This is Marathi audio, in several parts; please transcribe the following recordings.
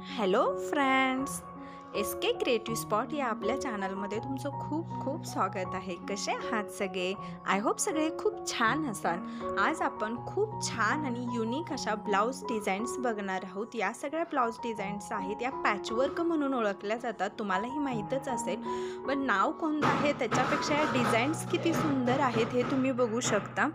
हॅलो फ्रेंड्स, एस के क्रिएटिव्ह स्पॉट या आपल्या चॅनलमध्ये तुमचं खूप खूप स्वागत आहे. कसे आहात सगळे? आय होप सगळे खूप छान असाल. आज आपण खूप छान आणि युनिक अशा ब्लाऊज डिझाईन्स बघणार आहोत. या सगळ्या ब्लाऊज डिझाईन्स आहेत या पॅचवर्क म्हणून ओळखल्या जातात. तुम्हालाही माहीतच असेल, पण नाव कोणतं आहे त्याच्यापेक्षा या डिझाईन्स किती सुंदर आहेत हे तुम्ही बघू शकता.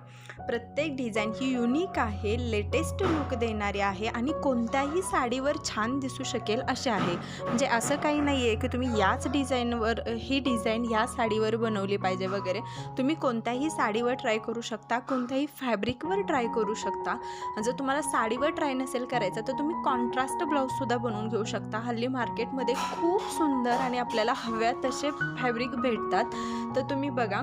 प्रत्येक डिझाईन ही युनिक आहे, लेटेस्ट लुक देणारी आहे आणि कोणत्याही साडीवर छान दिसू शकेल असे आहे. म्हणजे असं काही नाही आहे की तुम्ही याच डिझाईनवर ही डिझाईन ह्या साडीवर बनवली पाहिजे वगैरे. तुम्ही कोणत्याही साडीवर ट्राय करू शकता, कोणत्याही फॅब्रिकवर ट्राय करू शकता. जर तुम्हाला साडीवर ट्राय नसेल करायचं तर तुम्ही कॉन्ट्रास्ट ब्लाऊजसुद्धा बनवून घेऊ शकता. हल्ली मार्केटमध्ये खूप सुंदर आणि आपल्याला हव्या तसे फॅब्रिक भेटतात. तर तुम्ही बघा,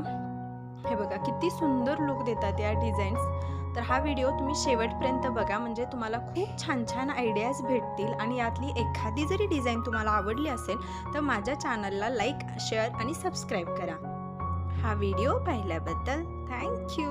हे बघा किती सुंदर लुक देतात या डिझाईन्स. तर हा व्हिडिओ तुम्ही शेवटपर्यंत बघा, म्हणजे तुम्हाला खूप छान छान आयडियाज भेटतील. आणि यातली एखादी जरी डिझाईन तुम्हाला आवडली असेल तर माझ्या चॅनलला लाईक, शेअर आणि सबस्क्राईब करा. हा व्हिडिओ पाहिल्याबद्दल थँक्यू.